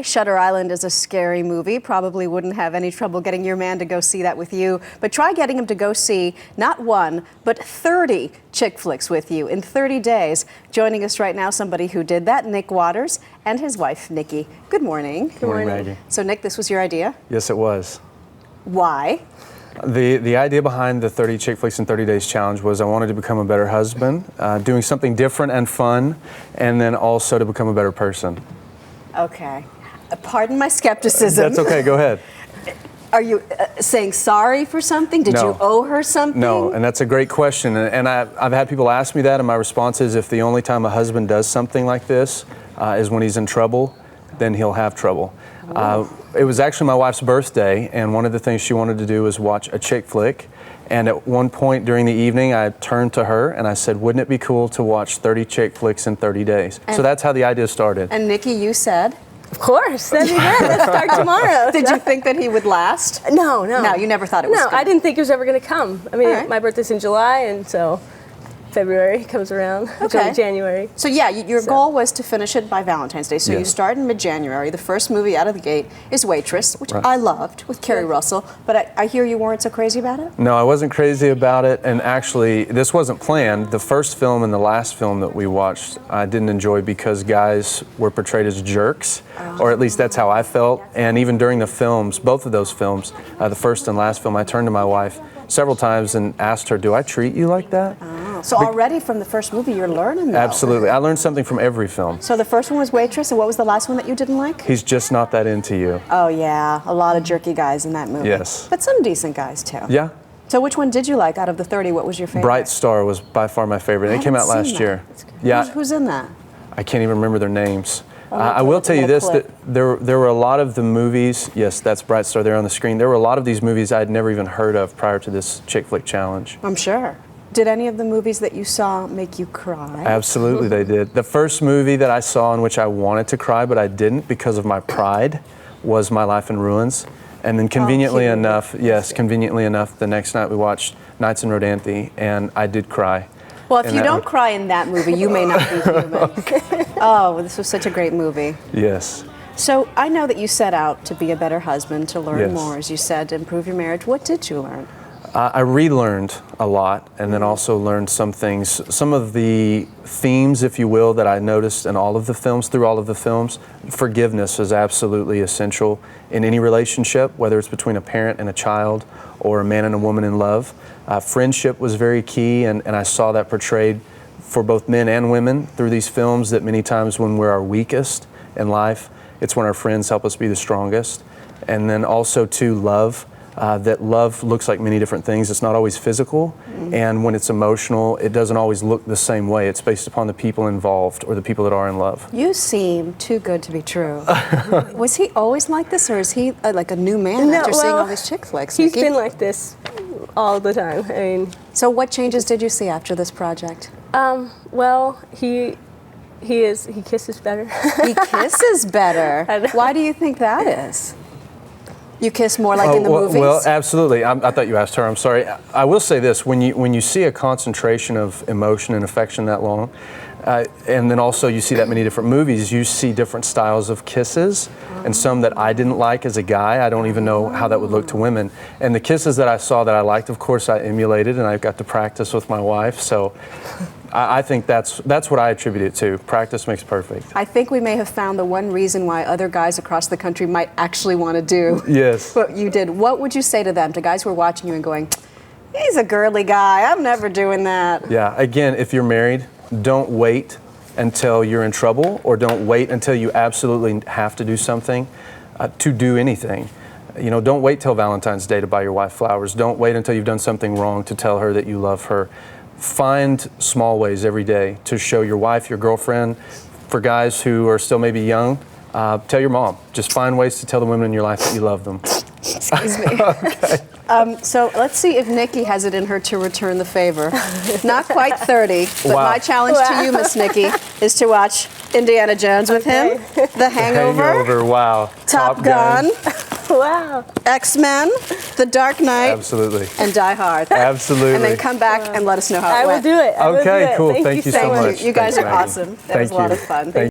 Shutter Island is a scary movie. Probably wouldn't have any trouble getting your man to go see that with you. But try getting him to go see not one, but 30 chick flicks with you in 30 days. Joining us right now, somebody who did that, Nick Waters, and his wife, Nicci. Good morning. Good morning, Maggie. So, Nick, this was your idea? Yes, it was. Why? The idea behind the 30 chick flicks in 30 days challenge was I wanted to become a better husband, doing something different and fun, and then also to become a better person. Okay. Pardon my skepticism. That's okay, go ahead. Are you saying sorry for something? Did you owe her something? No, and that's a great question. And I've had people ask me that, and my response is if the only time a husband does something like this is when he's in trouble, then he'll have trouble. It was actually my wife's birthday, and one of the things she wanted to do was watch a chick flick. And at one point during the evening, I turned to her and I said, wouldn't it be cool to watch 30 chick flicks in 30 days? So that's how the idea started. And Nicci, you said? Of course, that'd be great. Let's start tomorrow. Did you think that he would last? No. No, you never thought it was No, I didn't think it was ever going to come. I mean, my birthday's in July, and so February comes around. Okay. January. So yeah, your goal was to finish it by Valentine's Day. So you start in mid-January. The first movie out of the gate is Waitress, which I loved, with Kerry Russell. But I hear you weren't so crazy about it? No, I wasn't crazy about it. And actually, this wasn't planned. The first film and the last film that we watched, I didn't enjoy because guys were portrayed as jerks, or at least that's how I felt. And even during the films, both of those films, the first and last film, I turned to my wife several times and asked her, do I treat you like that? So already from the first movie, you're learning, though. Absolutely. I learned something from every film. So the first one was Waitress, and what was the last one that you didn't like? He's just not that into you. Oh, yeah. A lot of jerky guys in that movie. Yes. But some decent guys, too. Yeah. So which one did you like out of the 30? What was your favorite? Bright Star was by far my favorite. It came out last year. Yeah. Who's in that? I can't even remember their names. I will tell you this, that there were a lot of the movies, yes, that's Bright Star there on the screen. There were a lot of these movies I'd never even heard of prior to this chick flick challenge. I'm sure. Did any of the movies that you saw make you cry? Absolutely they did. The first movie that I saw in which I wanted to cry, but I didn't because of my pride, was My Life in Ruins. And then conveniently enough, conveniently enough, the next night we watched Nights in Rodanthe, and I did cry. Well, if you don't cry in that movie, you may not be human. Oh, this was such a great movie. Yes. So I know that you set out to be a better husband, to learn more, as you said, to improve your marriage. What did you learn? I relearned a lot, and then also learned some things. Some of the themes, if you will, that I noticed in all of the films, through all of the films. Forgiveness is absolutely essential in any relationship, whether it's between a parent and a child or a man and a woman in love. Friendship was very key, and I saw that portrayed for both men and women through these films, that many times when we're our weakest in life, it's when our friends help us be the strongest. And then also too, love. That love looks like many different things. It's not always physical, and when it's emotional, it doesn't always look the same way. It's based upon the people involved or the people that are in love. You seem too good to be true. Was he always like this, or is he like a new man after seeing all these chick flicks? He's been like this all the time. I mean, so what changes did you see after this project? Well, he kisses better. He kisses better. Why do you think that is? You kiss more like in the movies? Well, absolutely. I thought you asked her. I'm sorry. I will say this: when you see a concentration of emotion and affection that long, and then also you see that many different movies, you see different styles of kisses, and some that I didn't like as a guy. I don't even know how that would look to women. And the kisses that I saw that I liked, of course, I emulated, and I got to practice with my wife. So I think that's what I attribute it to. Practice makes perfect. I think we may have found the one reason why other guys across the country might actually want to do what you did. What would you say to them, to guys who are watching you and going, he's a girly guy, I'm never doing that? Yeah, again, if you're married, don't wait until you're in trouble, or don't wait until you absolutely have to do something to do anything. You know, don't wait till Valentine's Day to buy your wife flowers. Don't wait until you've done something wrong to tell her that you love her. Find small ways every day to show your wife, your girlfriend. For guys who are still maybe young, tell your mom. Just find ways to tell the women in your life that you love them. Excuse me. So let's see if Nicci has it in her to return the favor. Not quite 30, but my challenge to you, Miss Nicci, is to watch Indiana Jones with him, The Hangover, wow. Top Gun, Wow. X-Men, The Dark Knight, absolutely, and Die Hard. Absolutely. And then come back and let us know how it went. I will do it. Okay, cool. Thank you so much. You guys are awesome. That was a lot of fun. Thank you.